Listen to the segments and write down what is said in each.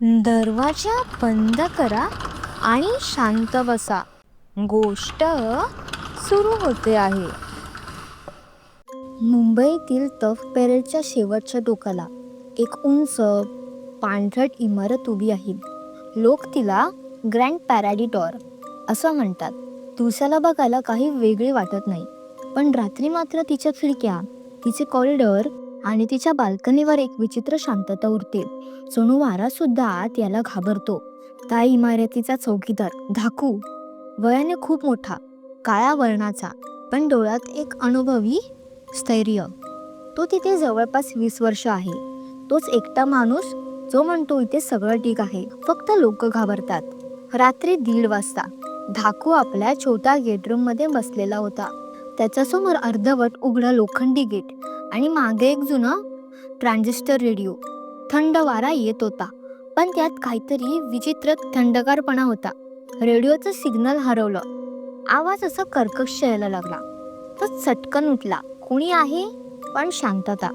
दरवाजा बंद करा आणि शांत बसा. गोष्ट सुरू होते आहे. मुंबईतील तफ पॅरेडच्या शेवटच्या टोकाला एक उंच पांढरट इमारत उभी आहे. लोक तिला ग्रँड पॅराडिटॉर असं म्हणतात. दिवसाला बघायला काही वेगळे वाटत नाही, पण रात्री मात्र तिच्या खिडक्या, तिचे कॉरिडॉर आणि तिच्या बाल्कनीवर एक विचित्र शांतता उरते. जणू वारा सुद्धा आत याला घाबरतो. त्या इमारतीचा चौकीदार धाकू, वयाने खूप मोठा, काळ्या वर्णाचा, पण डोळ्यात एक अनुभवी स्थैर्य. तो तिथे जवळपास 20 वर्ष आहे. तोच एकटा माणूस जो म्हणतो इथे सगळं ठीक आहे, फक्त लोक घाबरतात. रात्री 1:30 वाजता धाकू आपल्या छोट्या गेटरूम मध्ये बसलेला होता. त्याच्यासमोर अर्धवट उघडा लोखंडी गेट आणि मागे एक जुना ट्रान्झिस्टर रेडिओ. थंड वारा येत होता, पण त्यात काहीतरी विचित्र थंडगारपणा होता. रेडिओचं सिग्नल हरवलं. आवाज असा कर्कश यायला लागला. तो चटकन उठला. कोणी आहे? पण शांतता.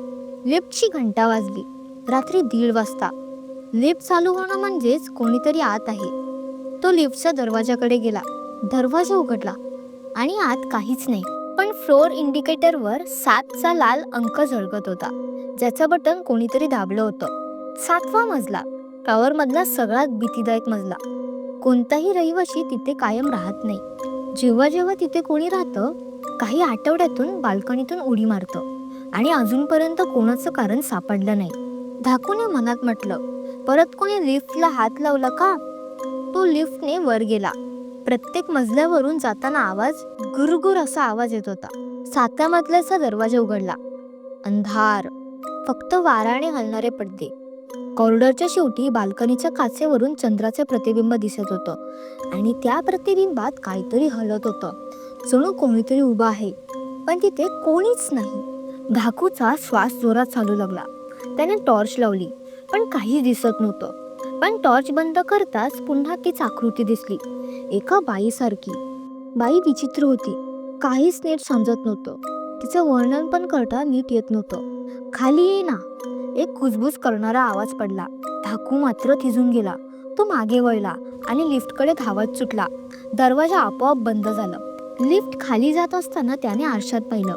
लिफ्टची घंटा वाजली. रात्री 1:30 वाजता. लिफ्ट चालू होणं म्हणजेच कोणीतरी आत आहे. तो लिफ्टच्या दरवाजाकडे गेला. दरवाजा उघडला आणि आत काहीच नाही, पण फ्लोअर इंडिकेटरवर 7चा लाल अंक झळकत होता, ज्याचं बटन कोणीतरी दाबलं होतं. 7वा मजला, टॉवर मधला सगळ्यात भीतीदायक मजला. कोणताही रहिवासी तिथे कायम राहत नाही. जेव्हा जेव्हा तिथे कोणी राहतं, काही आठवड्यातून बाल्कनीतून उडी मारतं आणि अजूनपर्यंत कोणाचं कारण सापडलं नाही. धाकूने मनात म्हटलं, परत कोणी लिफ्टला हात लावला का? तो लिफ्टने वर गेला. प्रत्येक मजल्यावरून जाताना आवाज, गुरगुर असा आवाज येत होता. 7व्या मजल्याचा दरवाजा उघडला. अंधार, फक्त वाऱ्याने हलणारे पडदे. कॉरिडॉरच्या शेवटी बाल्कनीच्या काचेवरून चंद्राचे प्रतिबिंब दिसत होतं आणि त्या प्रतिबिंबात काहीतरी हलत होतं. जणू कोणीतरी उभं आहे, पण तिथे कोणीच नाही. धाकूचा श्वास जोरात चालू लागला. त्याने टॉर्च लावली, पण काही दिसत नव्हतं. पण टॉर्च बंद करताच पुन्हा तीच आकृती दिसली, एका बाईसारखी. बाई विचित्र होती. काहीच नीट समजत नव्हतं. तिचं वर्णन पण करता नीट येत नव्हतं. खाली ये ना, एक कुजबुज करणारा आवाज पडला. धाकू मात्र थिजून गेला. तो मागे वळला आणि लिफ्टकडे धावत सुटला. दरवाजा आपोआप बंद झाला. लिफ्ट खाली जात असताना त्याने आरशात पाहिलं.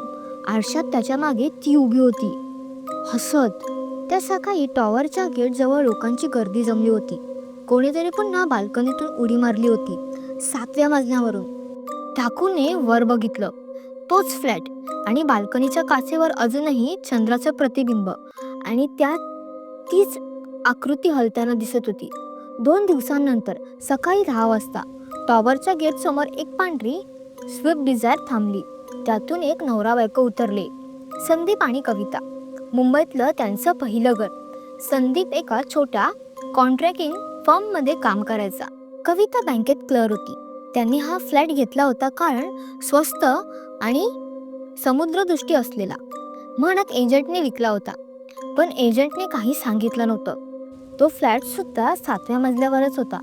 आरशात त्याच्या मागे ती उभी होती, हसत. त्या सकाळी टॉवरच्या गेट जवळ लोकांची गर्दी जमली होती. कोणीतरी पुन्हा बाल्कनीतून उडी मारली होती, 7व्या मजल्यावरून. धाकूने वर बघितलं. तोच फ्लॅट आणि बाल्कनीच्या काचेवर अजूनही चंद्राचं प्रतिबिंब आणि त्यात तीच आकृती हलताना दिसत होती. 2 दिवसांनंतर सकाळी 10 वाजता टॉवरच्या गेट समोर एक पांढरी स्विफ्ट डिझायर थांबली. त्यातून एक नवरा बायको उतरले, संदीप आणि कविता. मुंबईतलं त्यांचं पहिलं घर. संदीप एका छोट्या कॉन्ट्रॅक्टिंग फर्ममध्ये काम करायचा. कविता बँकेत क्लर्क होती. त्यांनी हा फ्लॅट घेतला होता कारण स्वस्त आणि समुद्रदृष्टी असलेला. म्हणत एजंटने विकला होता, पण एजंटने काही सांगितलं नव्हतं. तो फ्लॅट सुद्धा 7व्या मजल्यावरच होता.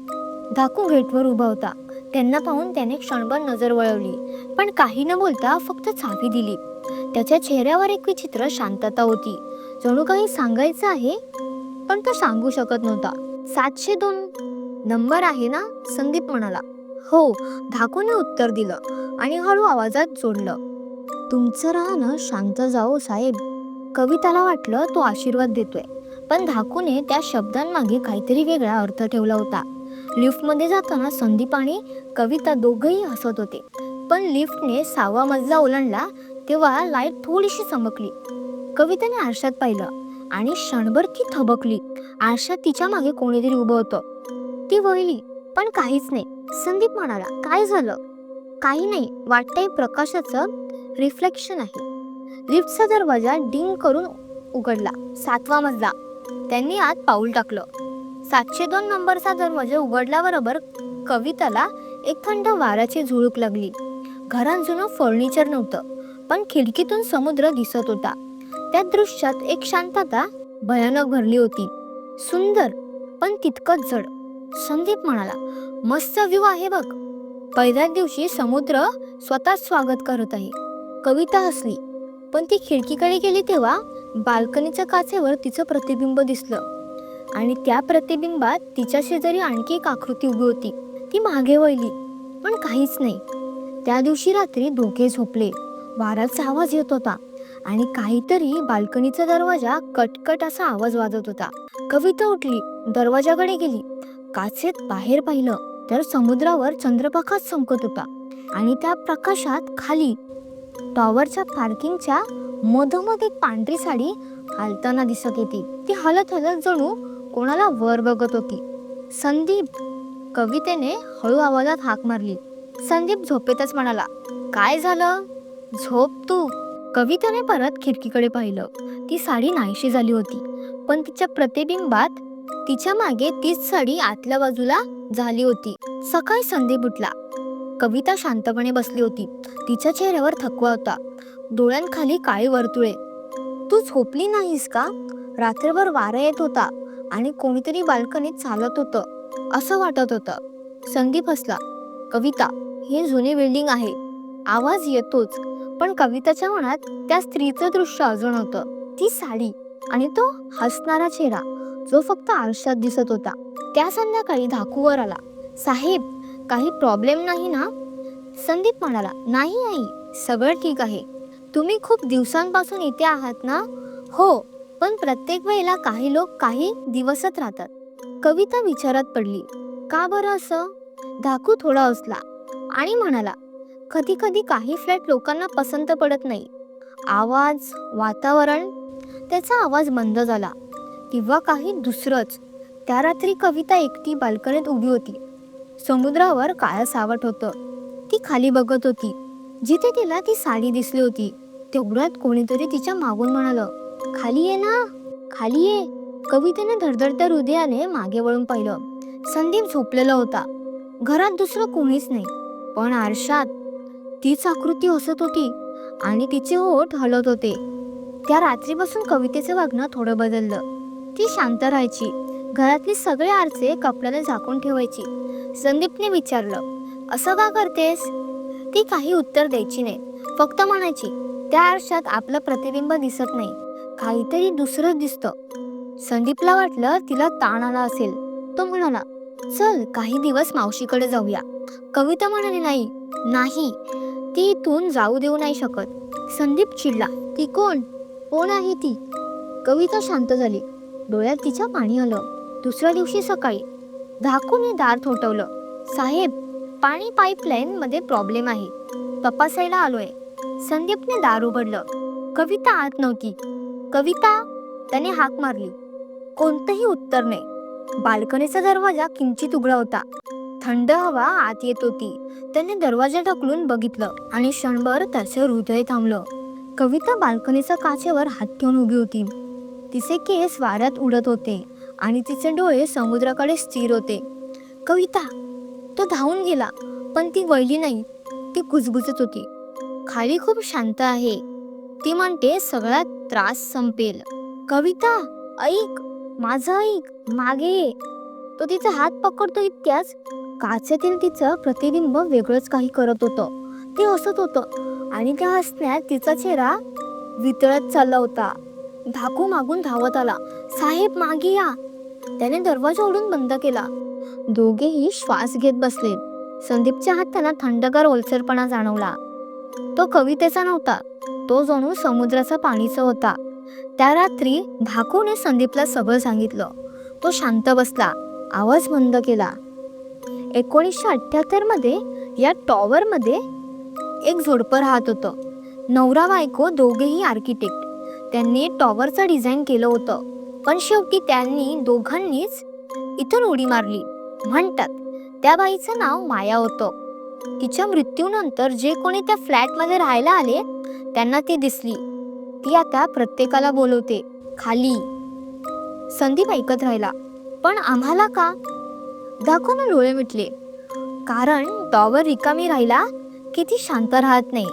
धाकू गेटवर उभा होता. त्यांना पाहून त्याने क्षणभर नजर वळवली, पण काही न बोलता फक्त चावी दिली. त्याच्या चेहऱ्यावर एक विचित्र शांतता होती. जणू काही सांगायचं आहे, पण तो सांगू शकत नव्हता. 702 नंबर आहे ना? संदीप म्हणाला. हो, धाकूने उत्तर दिलं आणि हळू आवाजात जोडलं, तुमचं राहणं शांत जाओ साहेब. कविताला वाटलं तो आशीर्वाद देतोय, पण धाकूने त्या शब्दांमागे काहीतरी वेगळा अर्थ ठेवला होता. लिफ्टमध्ये जाताना संदीप आणि कविता दोघंही हसत होते, पण लिफ्टने 6वा मजला ओलांडला तेव्हा लाईट थोडीशी चमकली. कविताने आरशात पाहिलं आणि क्षणभर ती थबकली. आरशात तिच्या मागे कोणीतरी उभं होतं. ती वळली, पण काहीच नाही. संदीप म्हणाला, काय झालं? काही नाही, वाटतंय प्रकाशाचं रिफ्लेक्शन आहे. लिफ्टचा दरवाजा डिंग करून उघडला. 7वा मजला. त्यांनी आत पाऊल टाकलं. 702 नंबरचा दरवाजा उघडल्याबरोबर कविताला एक थंड वाऱ्याची झुळूक लागली. घरात जुनं फर्निचर नव्हतं, पण खिडकीतून समुद्र दिसत होता. त्या दृश्यात एक शांतता भयानक भरली होती. सुंदर, पण तितकंच जड. संदीप म्हणाला, मस्त व्ह्यू आहे बघ. पहिल्याच दिवशी समुद्र स्वतःच स्वागत करत आहे. कविता हसली, पण ती खिडकीकडे गेली तेव्हा बाल्कनीच्या काचेवर तिचं प्रतिबिंब दिसलं. आणि त्या प्रतिबिंबात तिच्या शेजारी आणखी एक आकृती उभी होती. ती मागे वळली, पण काहीच नाही. त्या दिवशी रात्री दोघे झोपले. वाऱ्याचा आवाज येत होता आणि काहीतरी बाल्कनीचा दरवाजा कटकट असा आवाज वाजत होता. कविता उठली, दरवाजाकडे गेली. काचेत बाहेर पाहिलं तर समुद्रावर चंद्रप्रकाश चमकत होता आणि त्या प्रकाशात खाली टॉवरच्या पार्किंगच्या मधोमध एक पांढरी साडी हालताना दिसत होती. ती हलत हलत जणू कोणाला वर बघत होती. संदीप, कवितेने हळू आवाजात हाक मारली. संदीप झोपेतच म्हणाला, काय झालं? झोप तू. कवितेने परत खिडकीकडे पाहिलं. ती साडी नाहीशी झाली होती, पण तिच्या प्रतिबिंबात तिच्या मागे तीच साडी आतल्या बाजूला झाली होती. सकाळी संदीप उठला. कविता शांतपणे बसली होती. तिच्या चेहऱ्यावर थकवा होता, डोळ्यांखाली काळी वर्तुळे. तू झोपली नाहीस का? रात्रभर वारा येत होता आणि कोणीतरी बाल्कनीत चालत होतं असं वाटत होतं. संदीप हसला. कविता, ही जुनी बिल्डिंग आहे, आवाज येतोच, पण कविताच्या मनात त्या स्त्रीचं दृश्य अजून होतं. ती साडी आणि तो हसणारा चेहरा जो फक्त आरशात दिसत होता. त्या संध्याकाळी धाकूवर आला. साहेब, काही प्रॉब्लेम नाही ना? संदीप म्हणाला, नाही आई, सगळं ठीक आहे. तुम्ही खूप दिवसांपासून इथे आहात ना? हो, पण प्रत्येक वेळेला काही लोक काही दिवसच राहतात. कविता विचारात पडली. का बरं असं? धाकू थोडा हसला आणि म्हणाला, कधी कधी काही फ्लॅट लोकांना पसंत पडत नाही. आवाज, वातावरण. त्याचा आवाज बंद झाला. किंवा काही दुसरंच. त्या रात्री कविता एकटी बाल्कनीत उभी होती. समुद्रावर काळं सावट होतं. ती खाली बघत होती, जिथे तिला ती साडी दिसली होती. तेवढ्यात कोणीतरी तिच्या मागून म्हणालं, खाली ये ना, खाली ये. कवितेने धडधडत्या हृदयाने मागे वळून पाहिलं. संदीप झोपलेला होता. घरात दुसरं कोणीच नाही, पण आरशात तीच आकृती हसत होती आणि तिचे ओठ हलत होते. त्या रात्रीपासून कवितेचं वागणं थोडं बदललं. ती शांत राहायची. घरातली सगळे आरसे कपड्याने झाकून ठेवायची. संदीपने विचारलं, असं का करतेस? ती काही उत्तर द्यायची नाही, फक्त म्हणायची, त्या आरशात आपलं प्रतिबिंब दिसत नाही, काहीतरी दुसरं दिसतं. संदीपला वाटलं तिला ताण आला असेल. तो म्हणाला, चल काही दिवस मावशीकडे जाऊया. कविता म्हणाली, नाही नाही, ती इथून जाऊ देऊ नाही शकत. संदीप चिडला, ती कोण? कोण आहे ती? कविता शांत झाली. डोळ्यात तिच्या पाणी आलं. दुसऱ्या दिवशी सकाळी धाकूने दार ठोठवलं. साहेब, पाणी पाईपलाईन मध्ये प्रॉब्लेम आहे, तपासायला आलोय. संदीपने दार उघडलं. कविता आत नव्हती. कविता, त्याने हाक मारली. कोणतंही उत्तर नाही. बाल्कनीचा दरवाजा किंचित उघडा होता. थंड हवा आत येत होती. त्याने दरवाजा ढकलून बघितलं आणि क्षणभर त्याचं हृदय थांबलं. कविता बाल्कनीच्या काचेवर हात ठेवून उभी होती. तिचे केस वाऱ्यात उडत होते आणि तिचे डोळे समुद्राकडे स्थिर होते. कविता, तो धावून गेला, पण ती वळली नाही. ती कुजबुजत होती. खाली खूप शांत आहे. ती म्हणते सगळा त्रास संपेल. कविता, ऐक, माझं ऐक, मागे ये. तो तिचा हात पकडतो इतक्याच काचेतील तिचं प्रतिबिंब वेगळंच काही करत होतं. ते हसत होतं आणि त्या हसण्यात तिचा चेहरा वितळत चालला होता. धाकू मागून धावत आला. साहेब, मागे या. त्याने दरवाजा उडून बंद केला. दोघेही श्वास घेत बसले. संदीपच्या हाताला थंडगार ओलसरपणा जाणवला. तो कवितेचा नव्हता, तो जणू समुद्राचा पाणीचा होता. त्या रात्री धाकूने संदीपला सगळं सांगितलं. तो शांत बसला, आवाज बंद केला. 1978 मध्ये या टॉवरमध्ये एक जोडपं राहत होतं. नवरा बायको दोघेही आर्किटेक्ट. त्यांनी टॉवरचं डिझाईन केलं होतं, पण शेवटी त्यांनी दोघांनीच इथून उडी मारली. म्हणतात त्या बाईचं नाव माया होतं. तिच्या मृत्यूनंतर जे कोणी त्या फ्लॅटमध्ये राहायला आले त्यांना ती दिसली. ती आता प्रत्येकाला बोलवते, खाली. संदीप ऐकत राहिला. पण आम्हाला का? धाकून डोळे मिटले. कारण टॉवर रिकामी राहिला की ती शांत राहत नाही.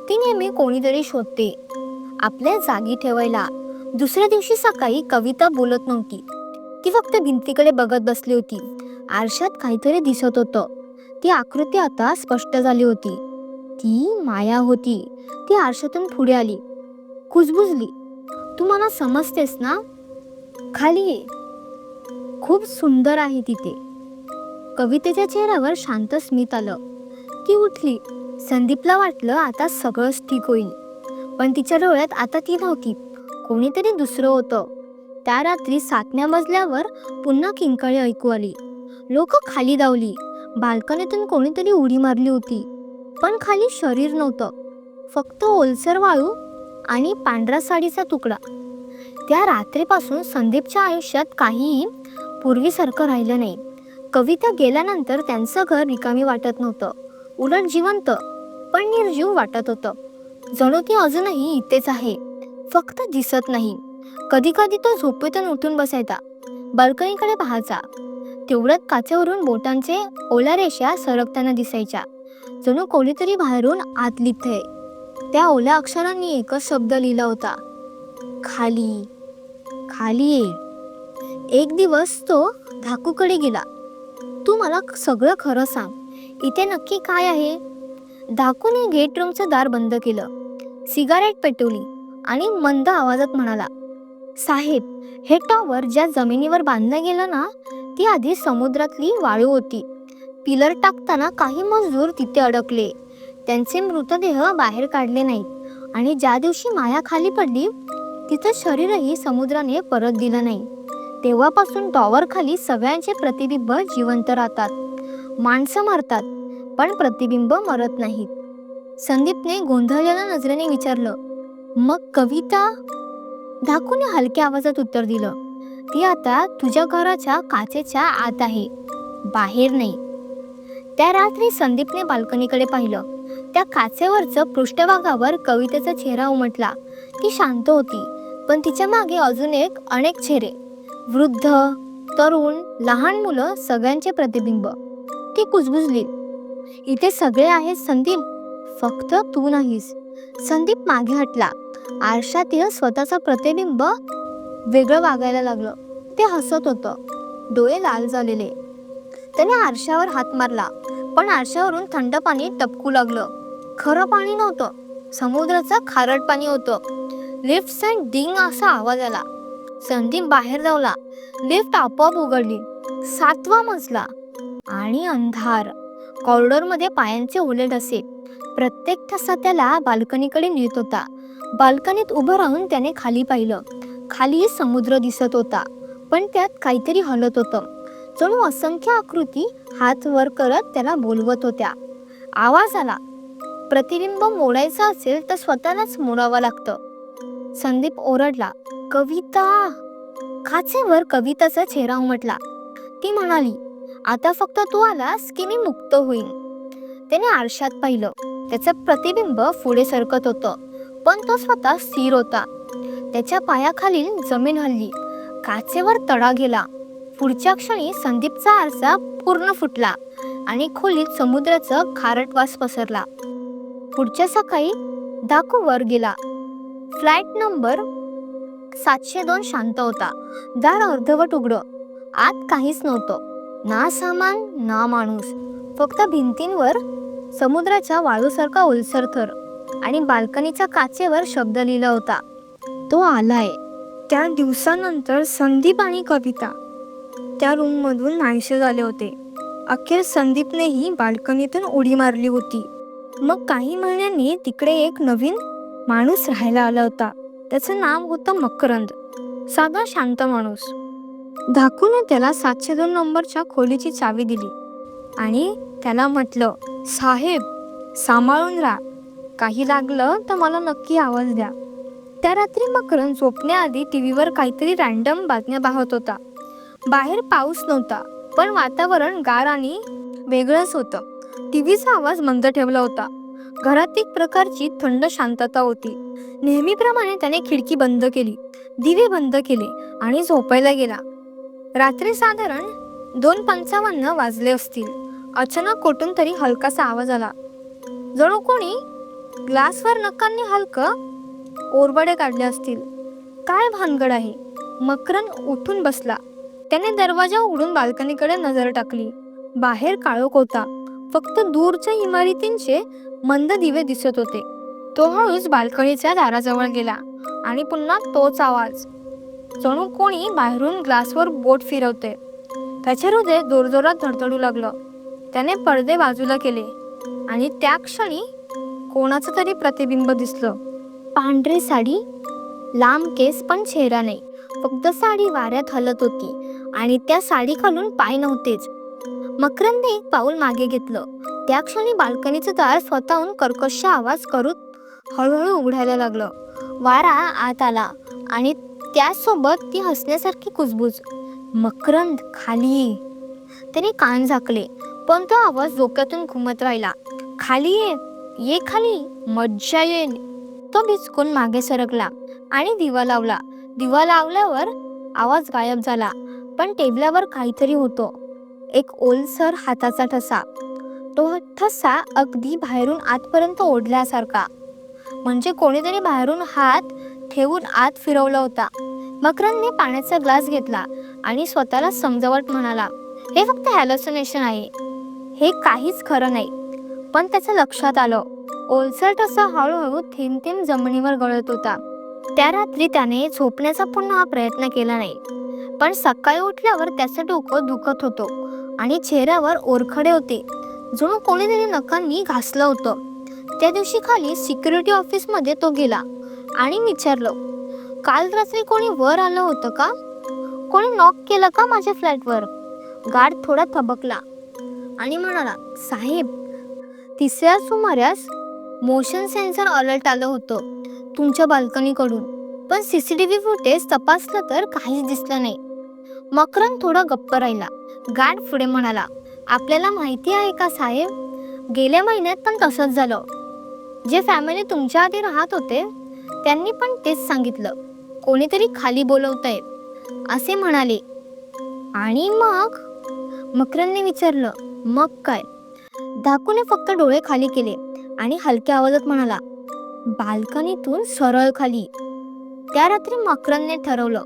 ती नेहमी कोणीतरी शोधते आपल्या जागी ठेवायला. दुसऱ्या दिवशी सकाळी कविता बोलत नव्हती. ती फक्त भिंतीकडे बघत बसली होती. आरशात काहीतरी दिसत होतं. ती आकृती आता स्पष्ट झाली होती. ती माया होती. ती आरशातून पुढे आली, कुजबुजली. तू मला समजतेस ना? खाली ये. खूप सुंदर आहे तिथे. कवितेच्या चेहऱ्यावर शांत स्मित आलं. ती उठली. संदीपला वाटलं आता सगळंच ठीक होईल. पण तिच्या डोळ्यात आता ती नव्हती, कोणीतरी दुसरं होतं. त्या रात्री 7व्या मजल्यावर पुन्हा किंकाळी ऐकू आली. लोक खाली धावली. बाल्कनीतून कोणीतरी उडी मारली होती. पण खाली शरीर नव्हतं, फक्त ओलसर वाळू आणि पांढरा साडीचा तुकडा. त्या रात्रीपासून संदीपच्या आयुष्यात काहीही पूर्वीसारखं राहिलं नाही. कविता गेल्यानंतर त्यांचं घर रिकामी वाटत नव्हतं, उलट जिवंत पण निर्जीव वाटत होतं. जणू ती अजूनही इथेच आहे, फक्त दिसत नाही. कधी कधी तो झोपेतून उठून बसायचा, बाल्कनीकडे पाहायचा. तेवढ्यात काचेवरून बोटांचे ओल्या रेषा सरकताना दिसायच्या, जणू कोणीतरी बाहेरून आत लिहितंय. त्या ओल्या अक्षरांनी एकच शब्द लिहिला होता, खाली खाली ये. एक दिवस तो धाकूकडे गेला. तू मला सगळं खरं सांग, इथे नक्की काय आहे? धाकूने गेट रूमचं दार बंद केलं, सिगारेट पेटवली आणि मंद आवाजात म्हणाला, साहेब, हे टॉवर ज्या जमिनीवर बांधलं गेलं ना, ती आधी समुद्रातली वाळू होती. पिलर टाकताना काही मजदूर तिथे अडकले. त्यांचे मृतदेह बाहेर काढले नाहीत आणि ज्या दिवशी माया खाली पडली, तिचं शरीरही समुद्राने परत दिलं नाही. तेव्हापासून टॉवर खाली सगळ्यांचे प्रतिबिंब जिवंत राहतात. माणसं मरतात, पण प्रतिबिंब मरत नाहीत. संदीपने गोंधळलेल्या नजरेने विचारलं, मग कविता? धाकूने हलक्या आवाजात उत्तर दिलं, ती आता तुझ्या घराच्या काचेच्या आत आहे, बाहेर नाही. त्या रात्री संदीपने बाल्कनीकडे पाहिलं. त्या काचेवरचं पृष्ठभागावर कवितेचा चेहरा उमटला. ती शांत होती, पण तिच्या मागे अजून अनेक चेहरे, वृद्ध, तरुण, लहान मुलं, सगळ्यांचे प्रतिबिंब. ती कुजबुजली, इथे सगळे आहेत संदीप, फक्त तू नाहीस. संदीप मागे हटला. आरशातील स्वतःचं प्रतिबिंब वेगळं वागायला लागलं. ते हसत होतं, डोळे लाल झालेले. त्याने आरशावर हात मारला, पण आरशावरून थंड पाणी टपकू लागलं. खरं पाणी नव्हतं, समुद्राचं खारट पाणी होतं. लिफ्टचा डिंग असा आवाज आला. संदीप बाहेर धावला. लिफ्ट आपोआप उघडली. 7वा मजला आणि अंधार. कॉरिडॉरमध्ये पायांचे ओले ठसे. प्रत्येक ठसा त्याला बाल्कनीकडे नेत होता. बाल्कनीत उभं राहून त्याने खाली पाहिलं. खाली समुद्र दिसत होता, पण त्यात काहीतरी हलत होतं, जणू असंख्य आकृती हात वर करत त्याला बोलवत होत्या. आवाज आला, प्रतिबिंब मोडायचं असेल तर स्वतःलाच मोडावं लागतं. संदीप ओरडला, कविता! काचेवर कविताचा चेहरा उमटला. ती म्हणाली, आता फक्त तू आलास की मी मुक्त होईन. त्याने आरशात पाहिलं. त्याचं प्रतिबिंब पुढे सरकत होतं, पण तो स्वतः स्थिर होता. त्याच्या पायाखालील जमीन हलली. काचेवर तडा गेला. पुढच्या क्षणी संदीपचा आरसा पूर्ण फुटला आणि खोलीत समुद्राचं खारट वास पसरला. पुढच्या सकाळी धाकू वर गेला. फ्लॅट नंबर 702 शांत होता. दार अर्धवट उघडं. आत काहीच नव्हतं, ना सामान ना माणूस, फक्त भिंतींवर समुद्राच्या वाळूसारखा ओलसर थर आणि बाल्कनीच्या काचेवर शब्द लिहिला होता, तो आलाय. त्या दिवसानंतर संदीप आणि कविता त्या रूममधून नाहीसे झाले होते. अखेर संदीपनेही बाल्कनीतून उडी मारली होती. मग काही महिन्यांनी तिकडे एक नवीन माणूस राहायला आला होता. त्याचं नाव होतं मकरंद. साधा शांत माणूस. धाकूने त्याला 702 नंबरच्या खोलीची चावी दिली आणि त्याला म्हटलं, साहेब, सांभाळून राहा, काही लागलं तर मला नक्की आवाज द्या. त्या रात्री मकरंद झोपण्याआधी टीव्हीवर काहीतरी रॅन्डम बातम्या पाहत होता. बाहेर पाऊस नव्हता, पण वातावरण गार आणि वेगळंच होतं. टीव्हीचा आवाज मंद ठेवला होता. घरात एक प्रकारची थंड शांतता होती. नेहमीप्रमाणे त्याने खिडकी बंद केली, दिवे बंद केले आणि झोपायला गेला. रात्री साधारण 2:55 वाजले असतील. अचानक कुठून तरी हलकासा आवाज आला, जणू कोणी ग्लासवर नखांनी हलकं ओरबडे काढले असतील. काय भानगड आहे? मकरंद उठून बसला. त्याने दरवाजा उघडून बाल्कनीकडे नजर टाकली. बाहेर काळोख होता, फक्त दूरच्या इमारतींचे मंद दिवे दिसत होते. तो हळूच बाल्कनीच्या दाराजवळ गेला आणि पुन्हा तोच आवाज, जणू कोणी बाहेरून ग्लासवर बोट फिरवते. त्याचे हृदय जोरजोरात धडधडू लागलं. त्याने पडदे बाजूला केले आणि त्या क्षणी कोणाचं तरी प्रतिबिंब दिसलं. पांढरी साडी, लांब केस, पण चेहरा नाही. फक्त साडी वाऱ्यात हलत होती आणि त्या साडी खालून पाय नव्हतेच. मकरंदने एक पाऊल मागे घेतलं. त्या क्षणी बाल्कनीचं दार स्वतःहून कर्कश आवाज करून हळूहळू उघडायला लागलं. वारा आत आला आणि त्यासोबत ती हसण्यासारखी कुजबूज. मकरंद, खाली ये. त्याने कान झाकले, पण तो आवाज डोक्यातून घुमत राहिला. खाली ये, ये खाली, मज्जा येईल. तो बिचकून मागे सरकला आणि दिवा लावला. दिवा लावल्यावर आवाज गायब झाला, पण टेबलावर काहीतरी होतं. एक ओलसर हाताचा ठसा. तो ठसा अगदी बाहेरून आतपर्यंत ओढल्यासारखा, म्हणजे कोणीतरी बाहेरून हात ठेवून आत फिरवला होता. मकरंदने पाण्याचा ग्लास घेतला आणि स्वतःला समजावत म्हणाला, हे फक्त हॅलोसिनेशन आहे, हे काहीच खरं नाही. पण त्याच्या लक्षात आलं, ओलसर ठसा हळूहळू थेंब थेंब जमिनीवर गळत होता. त्या रात्री त्याने झोपण्याचा पुन्हा प्रयत्न केला नाही, पण सकाळी उठल्यावर त्याचं डोकं दुखत होतं आणि चेहऱ्यावर ओरखडे होते, जणू कोणीतरी नखांनी घासलं होतं. त्या दिवशी खाली सिक्युरिटी ऑफिसमध्ये तो गेला आणि विचारलं, काल रात्री कोणी वर आलं होतं का? कोणी नॉक केलं का माझ्या फ्लॅटवर? गार्ड थोडा थबकला आणि म्हणाला, साहेब, तिसऱ्या सुमारास मोशन सेन्सर अलर्ट आलं होतं तुमच्या बाल्कनीकडून, पण CCTV फुटेज तपासलं तर काहीच दिसलं नाही. मकरंद थोडा गप्प राहिला. गार्ड पुढे म्हणाला, आपल्याला माहिती आहे का साहेब, गेल्या महिन्यात पण तसंच झालं. जे फॅमिली तुमच्या आधी राहत होते त्यांनी पण तेच सांगितलं, कोणीतरी खाली बोलवतंय असे म्हणाले. आणि मग? मकरंदने विचारलं. मग काय? धाकूने फक्त डोळे खाली केले आणि हलक्या आवाजात म्हणाला, बाल्कनीतून सरळ खाली. त्या रात्री मकरंदने ठरवलं,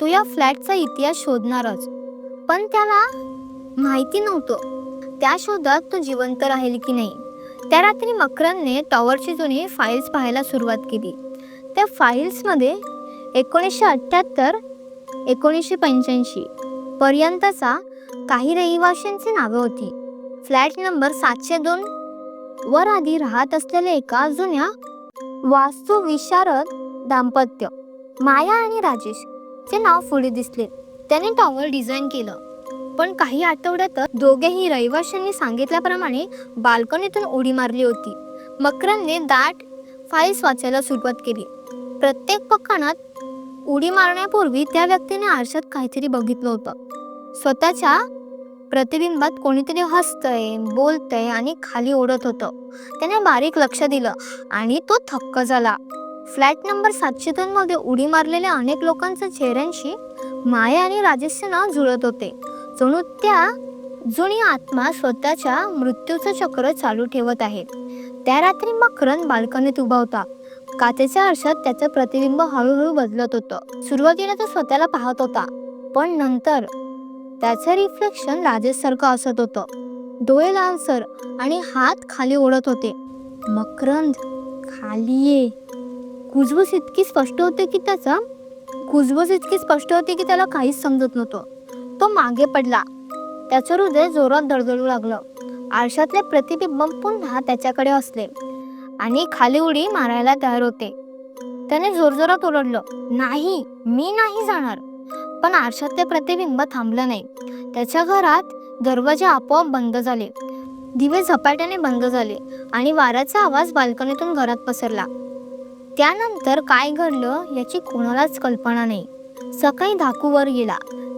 तो या फ्लॅटचा इतिहास शोधणारच. पण त्याला माहिती नव्हतं त्या शोधात तो जिवंत राहील की नाही. त्या रात्री मकरंदने टॉवरची जुनी फाईल्स पाहायला सुरुवात केली. त्या फाईल्समध्ये 1978 1985 पर्यंतचा काही रहिवाशांची नावे होती. फ्लॅट नंबर 702 वर आधी राहत असलेल्या एका जुन्या वास्तुविशारद दाम्पत्य, माया आणि राजेश चे नाव पुढे दिसले. त्याने टॉवर डिझाईन केलं, पण काही आठवड्यातच दोघेही रहिवाशांनी सांगितल्याप्रमाणे बाल्कनीतून उडी मारली होती. मकरंदने दाट फाईल्स वाचायला सुरुवात केली. प्रत्येक पानात उडी मारण्यापूर्वी त्या व्यक्तीने आरशात काहीतरी बघितलं होतं. स्वतःच्या प्रतिबिंबात कोणीतरी हसतंय, बोलतंय आणि खाली ओढत होतं. त्याने बारीक लक्ष दिलं आणि तो थक्क झाला. फ्लॅट नंबर 702 मध्ये उडी मारलेल्या अनेक लोकांच्या चेहऱ्यांशी माया आणि राजेशचे नाव जुळत होते, जणू त्या जुनी आत्मा स्वतःच्या मृत्यूचं चक्र चालू ठेवत आहे. त्या रात्री मकरंद बाल्कनीत उभा होता. काचेच्या आरशात त्याचं प्रतिबिंब हळूहळू बदलत होतं. सुरुवातीला तो स्वतःला पाहत होता, पण नंतर त्याचं रिफ्लेक्शन राजेशसारखं असत होतं. डोळे लालसर आणि हात खाली ओढत होते. मकरंद, खाली ये. कुजबूज इतकी स्पष्ट होते की त्याला काहीच समजत नव्हतं. तो मागे पडला. त्याचं हृदय जोरात धडधडू लागलं. आरशातले प्रतिबिंब पुन्हा त्याच्याकडे हसले आणि खाली उडी मारायला तयार होते. त्याने जोरजोरात ओरडलं, नाही, मी नाही जाणार. पण आरशातले प्रतिबिंब थांबलं नाही. त्याच्या घरात दरवाजे आपोआप बंद झाले, दिवे झपाट्याने बंद झाले आणि वाऱ्याचा आवाज बाल्कनीतून घरात पसरला. त्यानंतर काय घडलं याची कोणालाच कल्पना नाही. सकाळी धाकू वर गेला,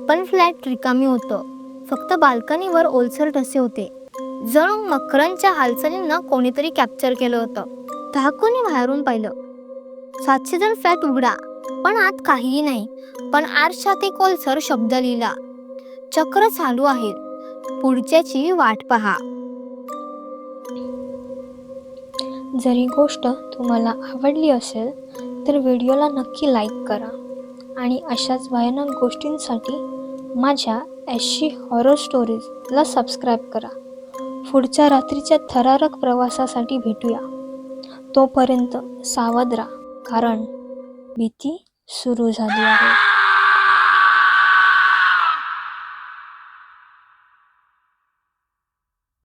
पण फ्लॅट रिकामी होतं. फक्त बाल्कनीवर ओलसर ठसे होते, जणू मकरंदच्या हालचालींना कोणीतरी कॅप्चर केलं होतं. धाकूने बाहेरून पाहिलं. 702 फ्लॅट उघडा, पण आत काहीही नाही. पण आरशात एक ओलसर शब्द लिहिला, चक्र चालू आहे, पुढच्याची वाट पहा. जर ही गोष्ट तुम्हाला आवडली असेल तर व्हिडिओला नक्की लाईक करा आणि अशाच भयानक गोष्टींसाठी माझ्या SG हॉरर स्टोरीजला सबस्क्राईब करा. पुढच्या रात्रीच्या थरारक प्रवासासाठी भेटूया. तोपर्यंत सावध राहा, कारण भीती सुरू झाली आहे.